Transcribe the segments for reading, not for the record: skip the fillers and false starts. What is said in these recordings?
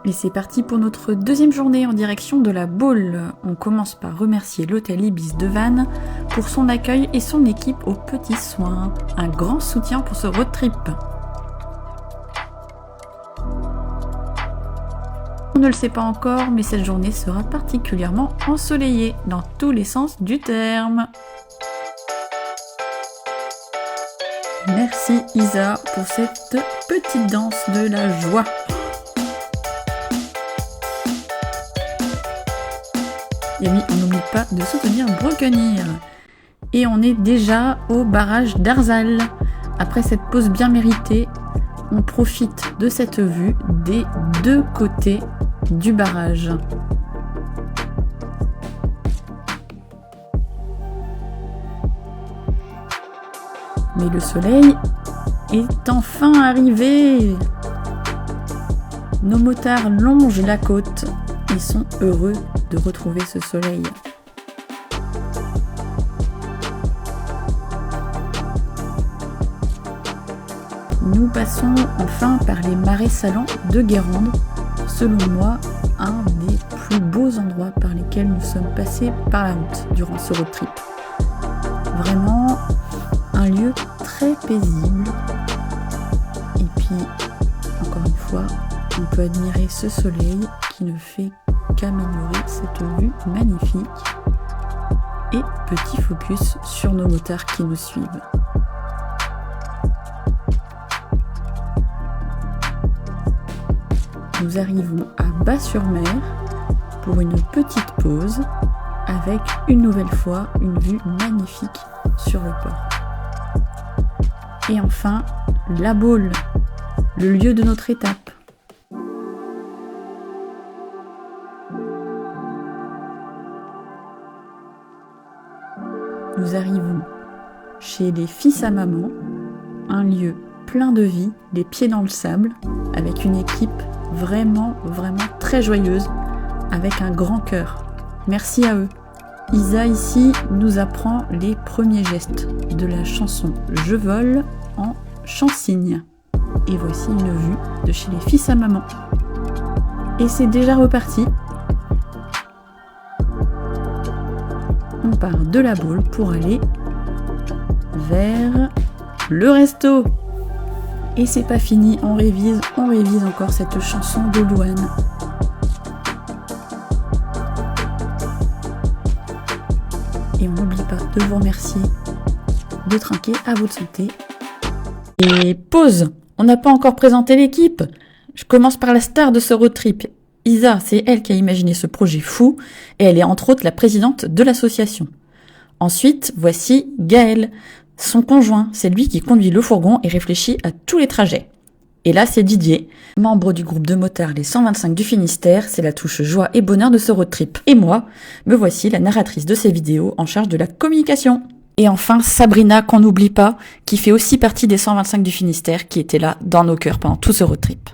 Et c'est parti pour notre deuxième journée en direction de la Baule. On commence par remercier l'hôtel Ibis de Vannes pour son accueil et son équipe aux petits soins. Un grand soutien pour ce road trip. On ne le sait pas encore, mais cette journée sera particulièrement ensoleillée dans tous les sens du terme. Merci Isa pour cette petite danse de la joie. Et oui, on n'oublie pas de soutenir Brokenir. Et on est déjà au barrage d'Arzal. Après cette pause bien méritée, on profite de cette vue des deux côtés du barrage. Mais le soleil est enfin arrivé. Nos motards longent la côte et sont heureux de retrouver ce soleil. Nous passons enfin par les marais salants de Guérande, selon moi un des plus beaux endroits par lesquels nous sommes passés par la route durant ce road trip. Vraiment un lieu très paisible et puis encore une fois on peut admirer ce soleil qui ne fait qu'améliorer cette vue magnifique et petit focus sur nos motards qui nous suivent. Nous arrivons à Bas-sur-Mer pour une petite pause avec une nouvelle fois une vue magnifique sur le port. Et enfin, la Baule, le lieu de notre étape. Nous arrivons chez les Fils à Maman, un lieu plein de vie, les pieds dans le sable, avec une équipe vraiment très joyeuse, avec un grand cœur. Merci à eux. Isa ici nous apprend les premiers gestes de la chanson Je vole en chansigne. Et voici une vue de chez les Fils à Maman. Et c'est déjà reparti. On part de la Baule pour aller vers le resto. Et c'est pas fini, on révise encore cette chanson de Louane. Et on n'oublie pas de vous remercier de trinquer à votre santé. Et pause! On n'a pas encore présenté l'équipe. Je commence par la star de ce road trip. Isa, c'est elle qui a imaginé ce projet fou et elle est entre autres la présidente de l'association. Ensuite, voici Gaël, son conjoint, c'est lui qui conduit le fourgon et réfléchit à tous les trajets. Et là, c'est Didier, membre du groupe de motards Les 125 du Finistère, c'est la touche joie et bonheur de ce road trip. Et moi, me voici la narratrice de ces vidéos en charge de la communication. Et enfin, Sabrina, qu'on n'oublie pas, qui fait aussi partie des 125 du Finistère, qui était là dans nos cœurs pendant tout ce road trip.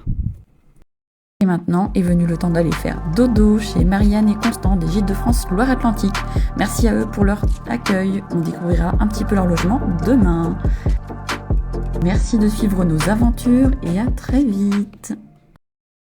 Et maintenant est venu le temps d'aller faire dodo chez Marianne et Constant des Gîtes de France Loire-Atlantique. Merci à eux pour leur accueil. On découvrira un petit peu leur logement demain. Merci de suivre nos aventures et à très vite.